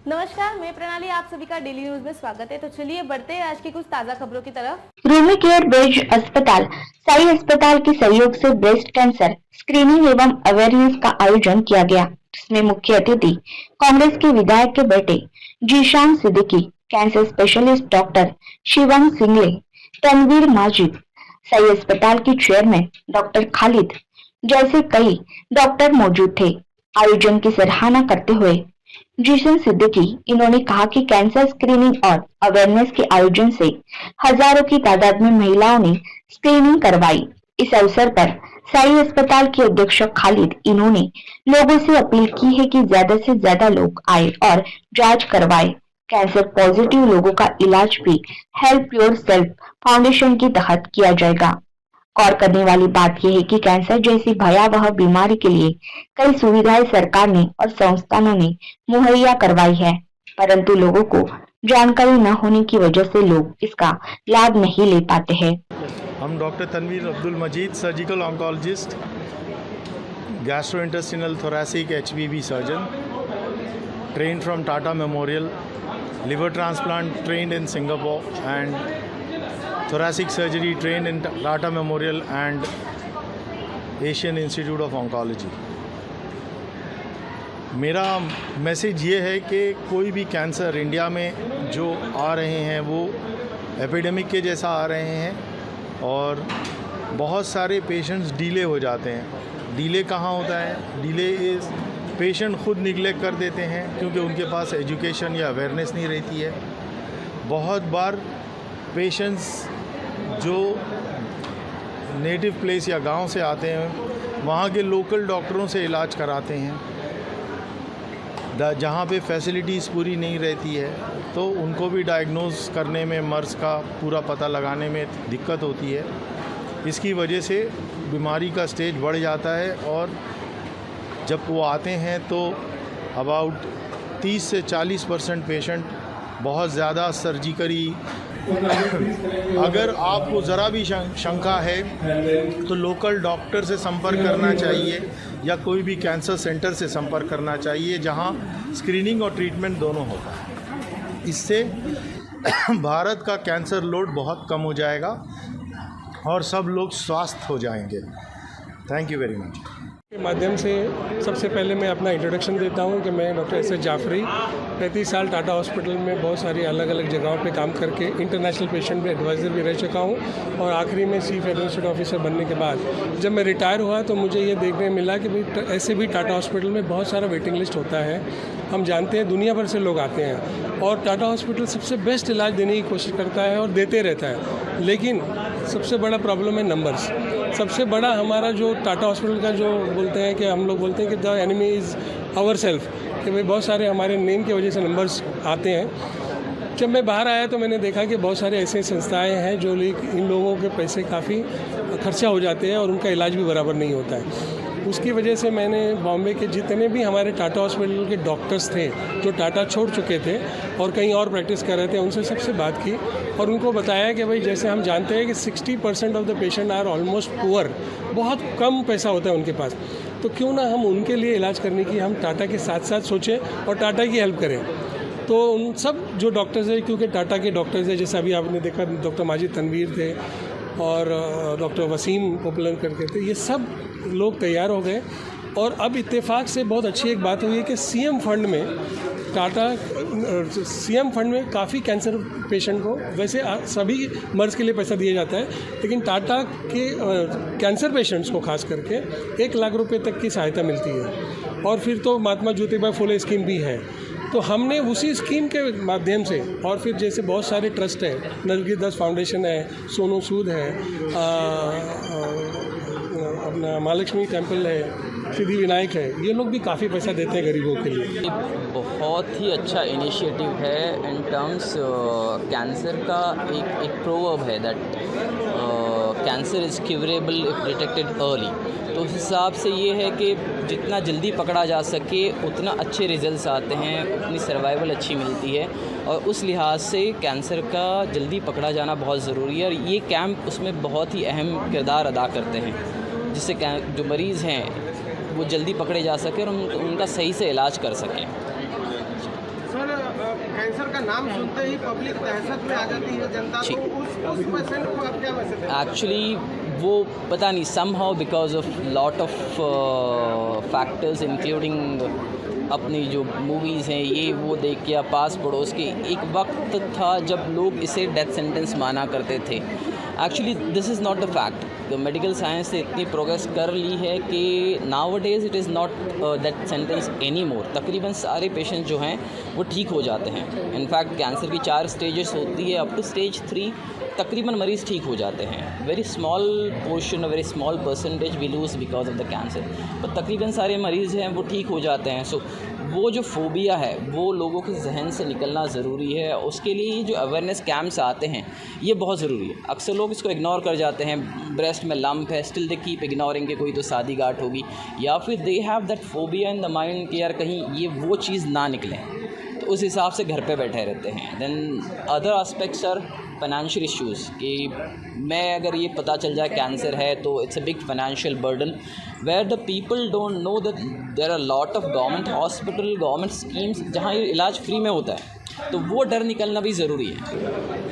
नमस्कार, मैं प्रणाली, आप सभी का डेली न्यूज में स्वागत है। तो चलिए बढ़ते हैं आज की कुछ ताजा खबरों की तरफ। रूमी केयर बेज अस्पताल साई अस्पताल के सहयोग से ब्रेस्ट कैंसर स्क्रीनिंग एवं अवेयरनेस का आयोजन किया गया, जिसमें मुख्य अतिथि कांग्रेस के विधायक के बेटे Zeeshan Siddiqui, cancer specialist doctor Shivam Singhle, Tanveer Majid, Sai अस्पताल के चेयरमैन डॉक्टर खालिद जैसे कई डॉक्टर मौजूद थे। आयोजन की सराहना करते हुए जीशन सिद्दीकी इन्होंने कहा कि कैंसर स्क्रीनिंग और अवेयरनेस के आयोजन से हजारों की तादाद में महिलाओं ने स्क्रीनिंग करवाई। इस अवसर पर साई अस्पताल के अध्यक्ष खालिद इन्होंने लोगों से अपील की है कि ज्यादा से ज्यादा लोग आए और जांच करवाएं। कैंसर पॉजिटिव लोगों का इलाज भी हेल्प योर सेल्फ फाउंडेशन के तहत किया जाएगा। गौर करने वाली बात यह है कि कैंसर जैसी भयावह बीमारी के लिए कई सुविधाएं सरकार ने और संस्थानों ने मुहैया करवाई है, परंतु लोगों को जानकारी न होने की वजह से लोग इसका लाभ नहीं ले पाते हैं। हम doctor Tanveer Abdul Majeed, surgical oncologist, gastrointestinal thoracic HPV surgeon, trained from Tata Memorial, liver transplant trained in Singapore, and thoracic surgery trained in Tata Memorial and Asian Institute of Oncology. मेरा मैसेज ये है कि कोई भी कैंसर इंडिया में जो आ रहे हैं वो एपिडेमिक के जैसा आ रहे हैं और बहुत सारे पेशेंट्स डिले हो जाते हैं। डिले कहाँ होता है? डिले इज़ पेशेंट खुद निगलेक्ट कर देते हैं क्योंकि उनके पास एजुकेशन या अवेयरनेस नहीं रहती है। बहुत बार पेशेंट्स जो नेटिव प्लेस या गांव से आते हैं वहाँ के लोकल डॉक्टरों से इलाज कराते हैं, जहाँ पे फैसिलिटीज़ पूरी नहीं रहती है तो उनको भी डायग्नोज करने में, मर्ज़ का पूरा पता लगाने में दिक्कत होती है। इसकी वजह से बीमारी का स्टेज बढ़ जाता है और जब वो आते हैं तो अबाउट 30 से 40% पेशेंट बहुत ज़्यादा सर्जिकली अगर आपको ज़रा भी शंका है तो लोकल डॉक्टर से संपर्क करना चाहिए या कोई भी कैंसर सेंटर से संपर्क करना चाहिए जहां स्क्रीनिंग और ट्रीटमेंट दोनों होता है। इससे भारत का कैंसर लोड बहुत कम हो जाएगा और सब लोग स्वस्थ हो जाएंगे। Thank you very much. के माध्यम से सबसे पहले मैं अपना इंट्रोडक्शन देता हूं कि मैं डॉक्टर एस जाफरी 35 साल टाटा हॉस्पिटल में बहुत सारी अलग अलग जगहों पे काम करके इंटरनेशनल पेशेंट में एडवाइज़र भी रह चुका हूं और आखिरी में चीफ एडमिनिस्ट्रेटिव ऑफिसर बनने के बाद जब मैं रिटायर हुआ तो मुझे ये देखने मिला कि भाई ऐसे भी टाटा हॉस्पिटल में बहुत सारा वेटिंग लिस्ट होता है। हम जानते हैं दुनिया भर से लोग आते हैं और टाटा हॉस्पिटल सबसे बेस्ट इलाज देने की कोशिश करता है और देते रहता है, लेकिन सबसे बड़ा प्रॉब्लम है नंबर्स। सबसे बड़ा हमारा जो टाटा हॉस्पिटल का जो बोलते हैं कि हम लोग बोलते हैं कि the enemy is our self, कि भाई बहुत सारे हमारे नेम की वजह से नंबर्स आते हैं। जब मैं बाहर आया तो मैंने देखा कि बहुत सारे ऐसे संस्थाएं हैं जो इन लोगों के पैसे काफ़ी खर्चा हो जाते हैं और उनका इलाज भी बराबर नहीं होता है। उसकी वजह से मैंने बॉम्बे के जितने भी हमारे टाटा हॉस्पिटल के डॉक्टर्स थे जो टाटा छोड़ चुके थे और कहीं और प्रैक्टिस कर रहे थे, उनसे सबसे बात की और उनको बताया कि भाई जैसे हम जानते हैं कि 60% of the patient are almost poor, बहुत कम पैसा होता है उनके पास, तो क्यों ना हम उनके लिए इलाज करने की हम टाटा के साथ साथ सोचें और टाटा की हेल्प करें। तो उन सब जो डॉक्टर्स हैं, क्योंकि टाटा के डॉक्टर्स हैं, जैसे अभी आपने देखा डॉक्टर माजिद तनवीर थे और डॉक्टर वसीम पॉपुलर करके थे, ये सब लोग तैयार हो गए और अब इत्तेफाक से बहुत अच्छी एक बात हुई है कि सीएम फंड में काफ़ी कैंसर पेशेंट को, वैसे सभी मर्ज़ के लिए पैसा दिया जाता है, लेकिन टाटा के कैंसर पेशेंट्स को खास करके 1 लाख रुपए तक की सहायता मिलती है। और फिर तो महात्मा ज्योतिबा फुले स्कीम भी है, तो हमने उसी स्कीम के माध्यम से और फिर जैसे बहुत सारे ट्रस्ट है, नरगिस दत्त फाउंडेशन है, सोनू सूद है, अपना महालक्ष्मी टेम्पल है, सिद्धि विनायक है, ये लोग भी काफ़ी पैसा देते हैं गरीबों के लिए। बहुत ही अच्छा इनिशिएटिव है इन टर्म्स कैंसर का। एक प्रोवर्ब है that cancer is curable if detected early. तो उस हिसाब से ये है कि जितना जल्दी पकड़ा जा सके उतना अच्छे रिजल्ट्स आते हैं, उतनी सर्वाइवल अच्छी मिलती है और उस लिहाज से कैंसर का जल्दी पकड़ा जाना बहुत ज़रूरी है और ये कैंप उसमें बहुत ही अहम किरदार अदा करते हैं, जिससे जो मरीज़ हैं वो जल्दी पकड़े जा सके और उनका सही से इलाज कर सकें। सर कैंसर का नाम सुनते ही पब्लिक दहशत में आ जाती है जनता, तो उस पेशेंट को आप क्या मैसेज दें? एक्चुअली वो पता नहीं somehow because of lot of factors including अपनी जो मूवीज़ हैं ये वो देख के या पास पड़ोस के, एक वक्त था जब लोग इसे डेथ सेंटेंस माना करते थे। Actually this is not the fact. तो मेडिकल साइंस ने इतनी प्रोग्रेस कर ली है कि nowadays it is not death sentence any more. तकरीबन सारे पेशेंट जो हैं वो ठीक हो जाते हैं। इनफैक्ट कैंसर की 4 स्टेजेस होती है, अप टू स्टेज 3 तकरीबन मरीज़ ठीक हो जाते हैं। Very small portion, very small percentage we lose because of the cancer, पर तकरीबन सारे मरीज़ हैं वो ठीक हो जाते हैं। सो वो जो फोबिया है वो लोगों के जहन से निकलना ज़रूरी है। उसके लिए ये जो अवेयरनेस कैंप्स आते हैं ये बहुत ज़रूरी है। अक्सर लोग इसको इग्नोर कर जाते हैं। ब्रेस्ट में लंप है, स्टिल दे कीप इग्नोरिंग, कोई तो शादी गांठ होगी, या फिर they have that phobia in the mind कि यार कहीं ये वो चीज़ ना निकले, तो उस हिसाब से घर पे बैठे रहते हैं। Then other aspects are financial issues कि मैं अगर ये पता चल जाए कैंसर है तो it's a big financial burden where the people don't know that there are lot of government hospital, government schemes जहाँ ये इलाज फ्री में होता है, तो वो डर निकलना भी ज़रूरी है।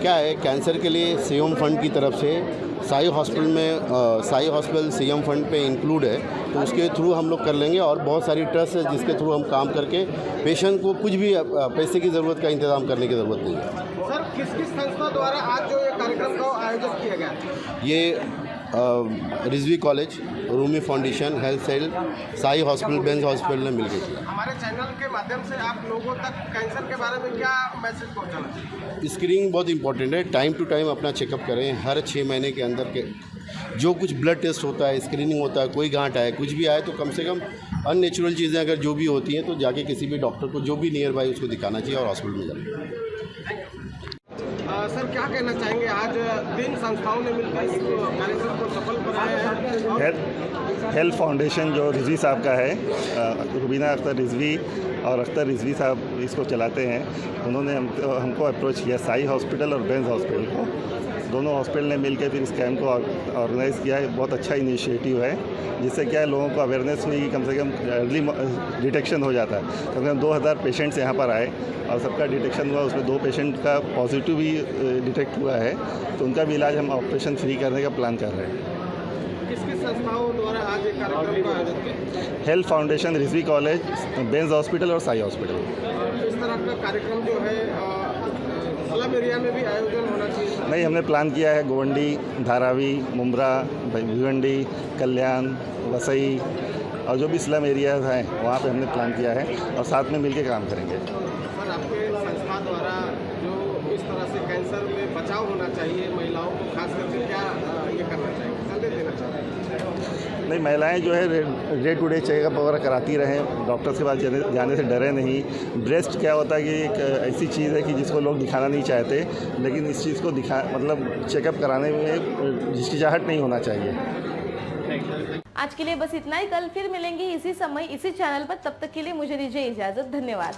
क्या है, कैंसर के लिए सीएम फंड की तरफ से साई हॉस्पिटल में साई हॉस्पिटल सीएम फंड पे इंक्लूड है, तो उसके थ्रू हम लोग कर लेंगे। और बहुत सारी ट्रस्ट है जिसके थ्रू हम काम करके पेशेंट को कुछ भी पैसे की ज़रूरत का इंतज़ाम करने की ज़रूरत नहीं है। सर किस संस्था द्वारा आज जो ये कार्यक्रम का आयोजन किया गया? ये Rizvi college, Rumi foundation, health cell, Sai hospital, Benz hospital ने मिलकर किया। हमारे चैनल के माध्यम से आप लोगों तक कैंसर के बारे में क्या मैसेज पहुंचाना चाहिए? स्क्रीनिंग बहुत इंपॉर्टेंट है। टाइम टू टाइम अपना चेकअप करें। हर 6 महीने के अंदर के जो कुछ ब्लड टेस्ट होता है, स्क्रीनिंग होता है, कोई गांठ आए, कुछ भी आए, तो कम से कम अननेचुरल चीज़ें अगर जो भी होती हैं तो जाके किसी भी डॉक्टर को जो भी नियर बाई उसको दिखाना चाहिए और हॉस्पिटल में जाना। सर क्या कहना चाहेंगे, आज 3 संस्थाओं ने मिलकर इस कार्यक्रम को सफल बनाया है? हेल्थ फाउंडेशन जो रिजवी साहब का है, रुबीना अख्तर रिजवी और अख्तर रिजवी साहब इसको चलाते हैं। उन्होंने हमको अप्रोच किया, साई हॉस्पिटल और बेंज हॉस्पिटल को, दोनों हॉस्पिटल ने मिलकर फिर इस कैंप को ऑर्गेनाइज़ किया है। बहुत अच्छा इनिशिएटिव है, जिससे क्या है लोगों को अवेयरनेस में कम से कम अर्ली डिटेक्शन हो जाता है। कम से कम 2000 पेशेंट्स यहाँ पर आए और सबका डिटेक्शन हुआ। उसमें 2 पेशेंट का पॉजिटिव भी डिटेक्ट हुआ है, तो उनका भी इलाज हम ऑपरेशन फ्री करने का प्लान कर रहे हैं। किस संस्थाओं द्वारा आज एक कार्यक्रम का आयोजन किया? Health foundation, Rizvi college, Benz hospital और साई हॉस्पिटल। इस तरह का कार्यक्रम जो है स्लम एरिया में भी आयोजन होना चाहिए? नहीं, हमने प्लान किया है गोवंडी, धारावी, मुम्बरा, भिवंडी, कल्याण, वसई और जो भी स्लम एरियाज़ हैं वहाँ पे हमने प्लान किया है और साथ में मिलकर काम करेंगे। सर आपके संस्था द्वारा जो इस तरह से कैंसर में बचाव होना चाहिए महिलाओं को, खास करके क्या ये करना चाहिए, संदेश देना चाहिए? नहीं, महिलाएं जो है डे टू डे चेकअप वगैरह कराती रहें, डॉक्टर के पास जाने से डरे नहीं। ब्रेस्ट क्या होता है कि एक ऐसी चीज़ है कि जिसको लोग दिखाना नहीं चाहते, लेकिन इस चीज़ को मतलब चेकअप कराने में हिचकिचाहट नहीं होना चाहिए। आज के लिए बस इतना ही। कल फिर मिलेंगे इसी समय इसी चैनल पर। तब तक के लिए मुझे दीजिए इजाजत। धन्यवाद।